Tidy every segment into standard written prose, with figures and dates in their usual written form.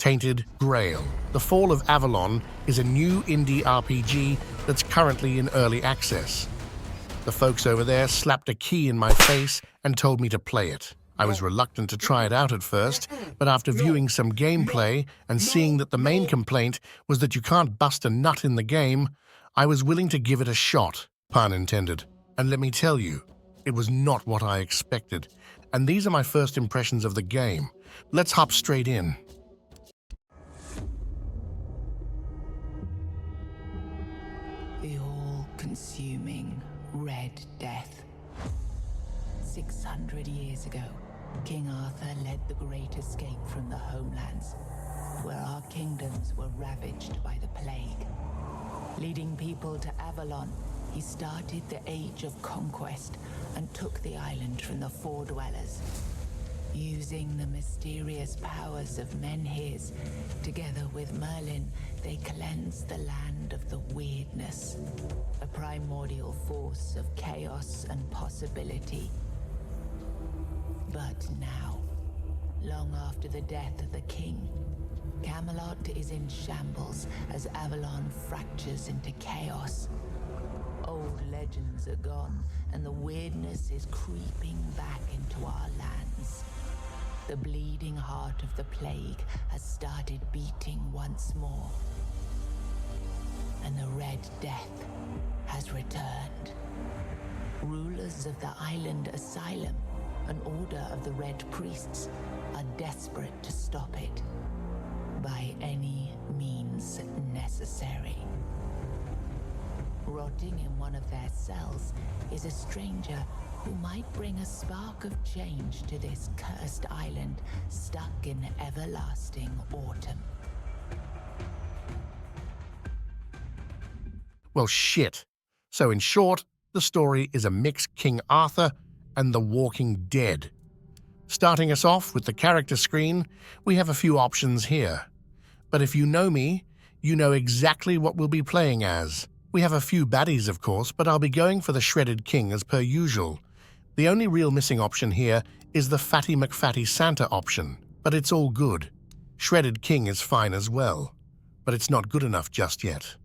Tainted, Grail. The Fall of Avalon is a new indie RPG that's currently in early access. The folks over there slapped a key in my face and told me to play it. I was reluctant to try it out at first, but after viewing some gameplay and seeing that the main complaint was that you can't bust a nut in the game, I was willing to give it a shot, pun intended. And let me tell you, it was not what I expected. And these are my first impressions of the game. Let's hop straight in. The all-consuming Red Death. 600 years ago, King Arthur led the Great Escape from the homelands, where our kingdoms were ravaged by the plague. Leading people to Avalon, he started the Age of Conquest and took the island from the Four Dwellers. Using the mysterious powers of Menhirs, together with Merlin, they cleansed the land of the weirdness, a primordial force of chaos and possibility. But now, long after the death of the king, Camelot is in shambles as Avalon fractures into chaos. Old legends are gone, and the weirdness is creeping back into our lands. The bleeding heart of the plague has started beating once more. And the Red Death has returned. Rulers of the island asylum, an order of the Red Priests, are desperate to stop it by any means necessary. Rotting in one of their cells is a stranger who might bring a spark of change to this cursed island stuck in everlasting autumn. Well, shit. So in short, the story is a mixed King Arthur and The Walking Dead. Starting us off with the character screen, we have a few options here. But if you know me, you know exactly what we'll be playing as. We have a few baddies, of course, but I'll be going for the Shredded King as per usual. The only real missing option here is the Fatty McFatty Santa option, but it's all good. Shredded King is fine as well, but it's not good enough just yet.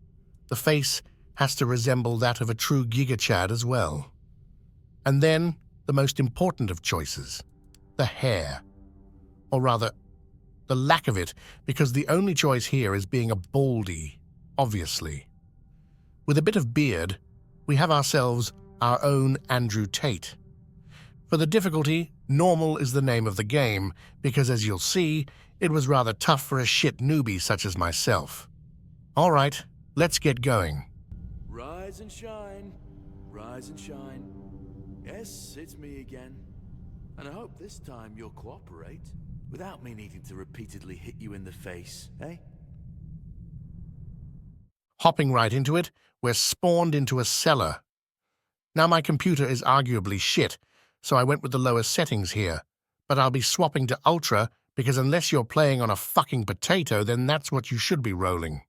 The face has to resemble that of a true Giga Chad as well. And then, the most important of choices, the hair. Or rather, the lack of it, because the only choice here is being a baldy, obviously. With a bit of beard, we have ourselves our own Andrew Tate. For the difficulty, normal is the name of the game, because as you'll see, it was rather tough for a shit newbie such as myself. All right, let's get going. Rise and shine, rise and shine. Yes, it's me again. And I hope this time you'll cooperate, without me needing to repeatedly hit you in the face, eh? Hopping right into it, we're spawned into a cellar. Now my computer is arguably shit, so I went with the lowest settings here, but I'll be swapping to Ultra because unless you're playing on a fucking potato, then that's what you should be rolling.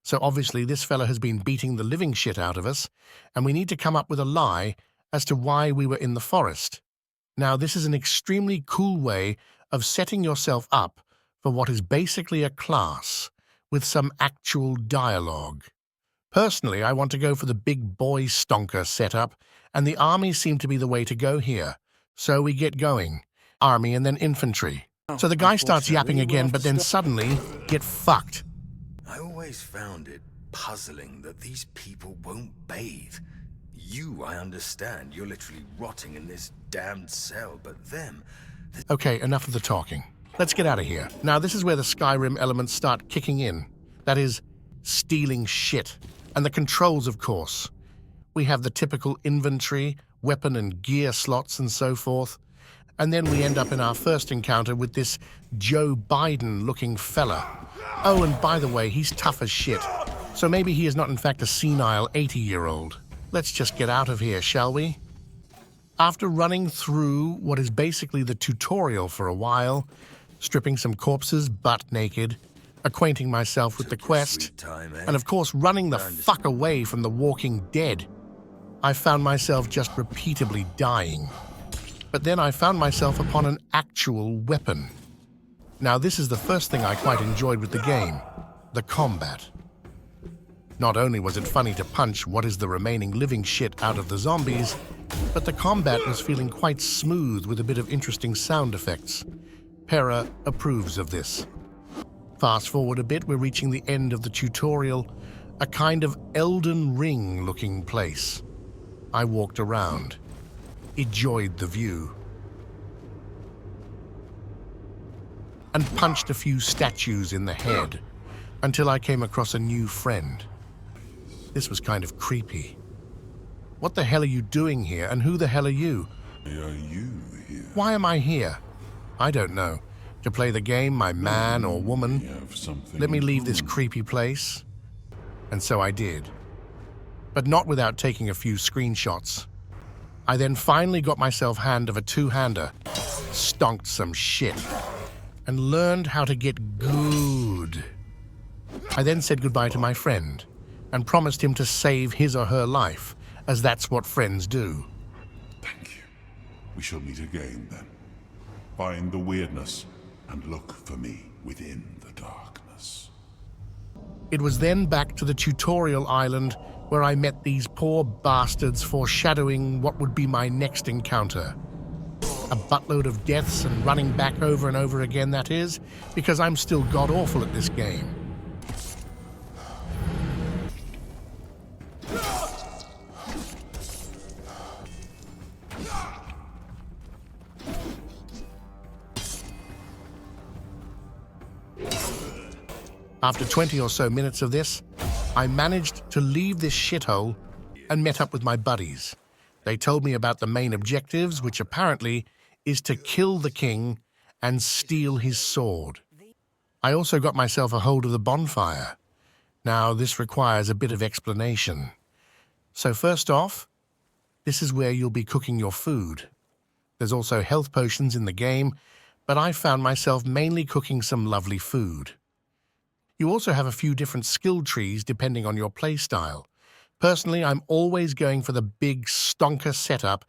So obviously this fella has been beating the living shit out of us, and we need to come up with a lie as to why we were in the forest. Now this is an extremely cool way of setting yourself up for what is basically a class, with some actual dialogue. Personally, I want to go for the big boy stonker setup, and the army seemed to be the way to go here. So we get going. Army and then infantry. So the guy starts yapping again, but then suddenly, get fucked. I always found it puzzling that these people won't bathe. You, I understand, you're literally rotting in this damned cell, but them... Okay, enough of the talking. Let's get out of here. Now this is where the Skyrim elements start kicking in. That is, stealing shit. And the controls, of course. We have the typical inventory, weapon and gear slots and so forth. And then we end up in our first encounter with this Joe Biden-looking fella. Oh, and by the way, he's tough as shit. So maybe he is not in fact a senile 80-year-old. Let's just get out of here, shall we? After running through what is basically the tutorial for a while, stripping some corpses butt naked, acquainting myself with the quest, and of course running the fuck away from the Walking Dead, I found myself just repeatedly dying. But then I found myself upon an actual weapon. Now this is the first thing I quite enjoyed with the game, the combat. Not only was it funny to punch what is the remaining living shit out of the zombies, but the combat was feeling quite smooth with a bit of interesting sound effects. Pera approves of this. Fast forward a bit, we're reaching the end of the tutorial, a kind of Elden Ring looking place. I walked around, enjoyed the view, and punched a few statues in the head until I came across a new friend. This was kind of creepy. What the hell are you doing here, and who the hell are you? Why are you here? Why am I here? I don't know. To play the game, my man or We woman? have something Let me in leave this common. creepy place. And so I did. But not without taking a few screenshots. I then finally got myself hand of a two-hander, stonked some shit, and learned how to get good. I then said goodbye to my friend and promised him to save his or her life, as that's what friends do. Thank you. We shall meet again then. Find the weirdness and look for me within the darkness. It was then back to the tutorial island where I met these poor bastards foreshadowing what would be my next encounter. A buttload of deaths and running back over and over again, that is, because I'm still god-awful at this game. After 20 or so minutes of this, I managed to leave this shithole and met up with my buddies. They told me about the main objectives, which apparently is to kill the king and steal his sword. I also got myself a hold of the bonfire. Now, this requires a bit of explanation. So first off, this is where you'll be cooking your food. There's also health potions in the game, but I found myself mainly cooking some lovely food. You also have a few different skill trees depending on your playstyle. Personally, I'm always going for the big stonker setup,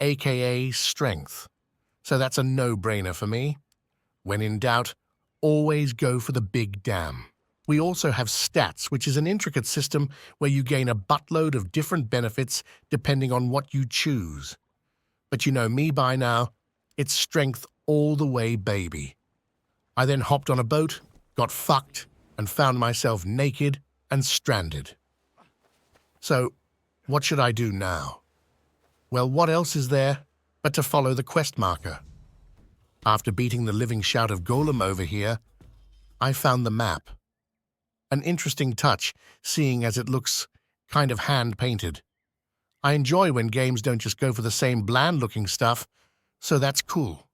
aka strength. So that's a no-brainer for me. When in doubt, always go for the big dam. We also have stats, which is an intricate system where you gain a buttload of different benefits depending on what you choose. But you know me by now, it's strength all the way, baby. I then hopped on a boat, got fucked, and found myself naked and stranded. So, what should I do now? Well, what else is there but to follow the quest marker? After beating the living shout of Golem over here, I found the map. An interesting touch, seeing as it looks kind of hand-painted. I enjoy when games don't just go for the same bland-looking stuff, so that's cool.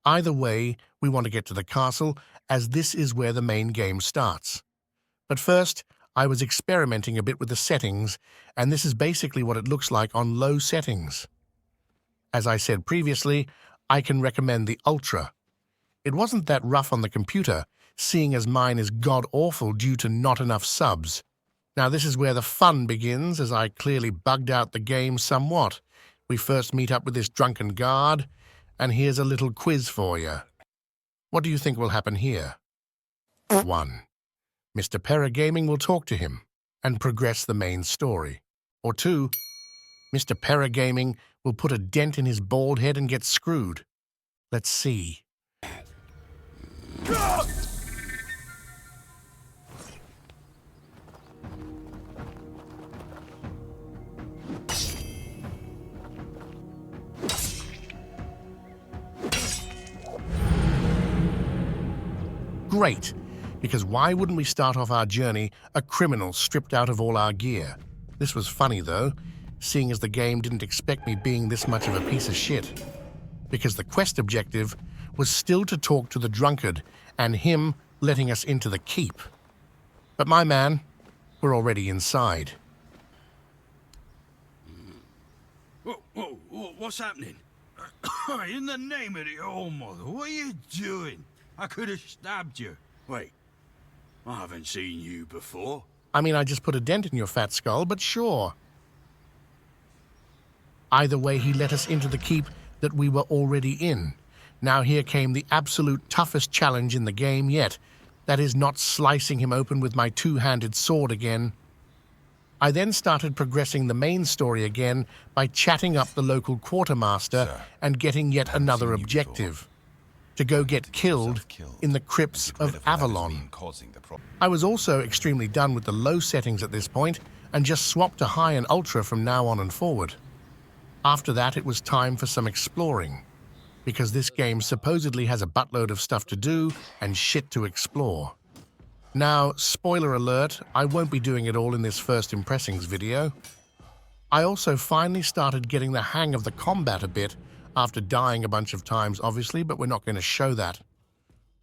Either way, we want to get to the castle, as this is where the main game starts. But first, I was experimenting a bit with the settings, and this is basically what it looks like on low settings. As I said previously, I can recommend the Ultra. It wasn't that rough on the computer, seeing as mine is god-awful due to not enough subs. Now this is where the fun begins, as I clearly bugged out the game somewhat. We first meet up with this drunken guard, and here's a little quiz for you. What do you think will happen here? 1. Mr. Pera Gaming will talk to him and progress the main story. Or 2. Mr. Pera Gaming will put a dent in his bald head and get screwed. Let's see. Great, because why wouldn't we start off our journey a criminal stripped out of all our gear? This was funny though, seeing as the game didn't expect me being this much of a piece of shit. Because the quest objective was still to talk to the drunkard and him letting us into the keep. But my man, we're already inside. What's happening? In the name of the All-Mother, what are you doing? I could have stabbed you. Wait, I haven't seen you before. I mean, I just put a dent in your fat skull, but sure. Either way, he let us into the keep that we were already in. Now here came the absolute toughest challenge in the game yet. That is not slicing him open with my two-handed sword again. I then started progressing the main story again by chatting up the local quartermaster and getting yet another objective: to go get killed in the crypts of Avalon. I was also extremely done with the low settings at this point and just swapped to high and ultra from now on and forward. After that, it was time for some exploring, because this game supposedly has a buttload of stuff to do and shit to explore. Now, spoiler alert, I won't be doing it all in this first impressings video. I also finally started getting the hang of the combat a bit, after dying a bunch of times obviously, but we're not going to show that.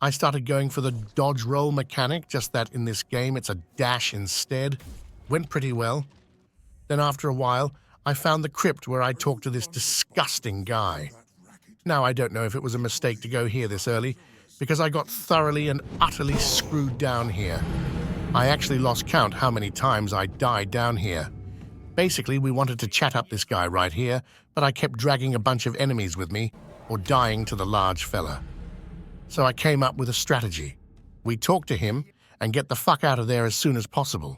I started going for the dodge roll mechanic, just that in this game it's a dash instead. Went pretty well. Then after a while, I found the crypt where I talked to this disgusting guy. Now, I don't know if it was a mistake to go here this early, because I got thoroughly and utterly screwed down here. I actually lost count how many times I died down here. Basically, we wanted to chat up this guy right here, but I kept dragging a bunch of enemies with me, or dying to the large fella. So I came up with a strategy. We talk to him and get the fuck out of there as soon as possible.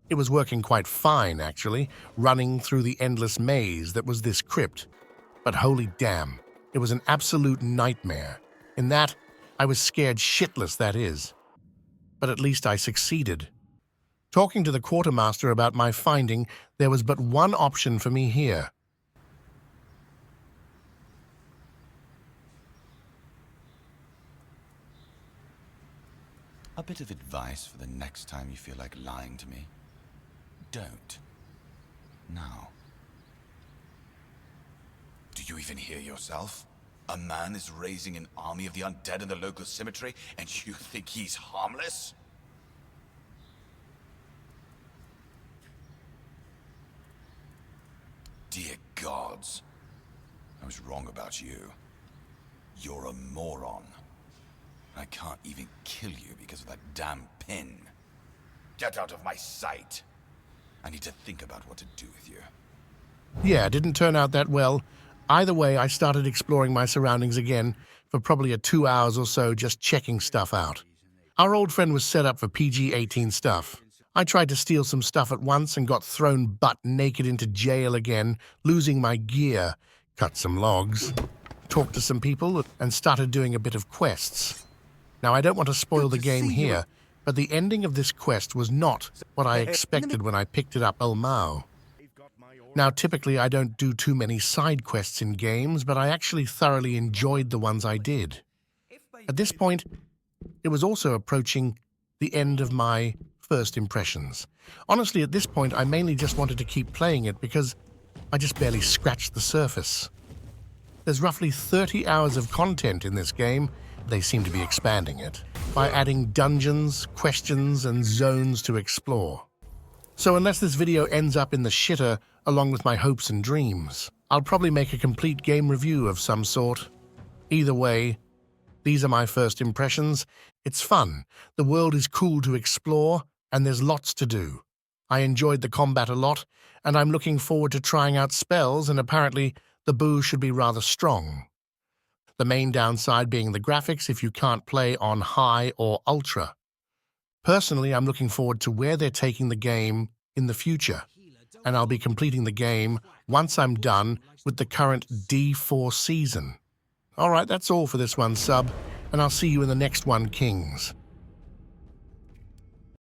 It was working quite fine, actually, running through the endless maze that was this crypt. But holy damn, it was an absolute nightmare. In that, I was scared shitless, that is. But at least I succeeded. Talking to the quartermaster about my finding, there was but one option for me here. A bit of advice for the next time you feel like lying to me. Don't. Now. Do you even hear yourself? A man is raising an army of the undead in the local cemetery, and you think he's harmless? Dear gods. I was wrong about you. You're a moron. I can't even kill you because of that damn pin. Get out of my sight. I need to think about what to do with you. Yeah, it didn't turn out that well. Either way, I started exploring my surroundings again for probably 2 hours or so, just checking stuff out. Our old friend was set up for PG-18 stuff. I tried to steal some stuff at once and got thrown butt naked into jail again, losing my gear, cut some logs, talked to some people, and started doing a bit of quests. Now, I don't want to spoil the game here, but the ending of this quest was not what I expected when I picked it up El Mao. Now, typically I don't do too many side quests in games, but I actually thoroughly enjoyed the ones I did. At this point, it was also approaching the end of my first impressions. Honestly, at this point, I mainly just wanted to keep playing it because I just barely scratched the surface. There's roughly 30 hours of content in this game. They seem to be expanding it by adding dungeons, questions, and zones to explore. So unless this video ends up in the shitter along with my hopes and dreams, I'll probably make a complete game review of some sort. Either way, these are my first impressions. It's fun, the world is cool to explore, and there's lots to do. I enjoyed the combat a lot, and I'm looking forward to trying out spells, and apparently the boo should be rather strong. The main downside being the graphics if you can't play on high or ultra. Personally, I'm looking forward to where they're taking the game in the future, and I'll be completing the game once I'm done with the current D4 season. Alright, that's all for this one, sub, and I'll see you in the next one, Kings.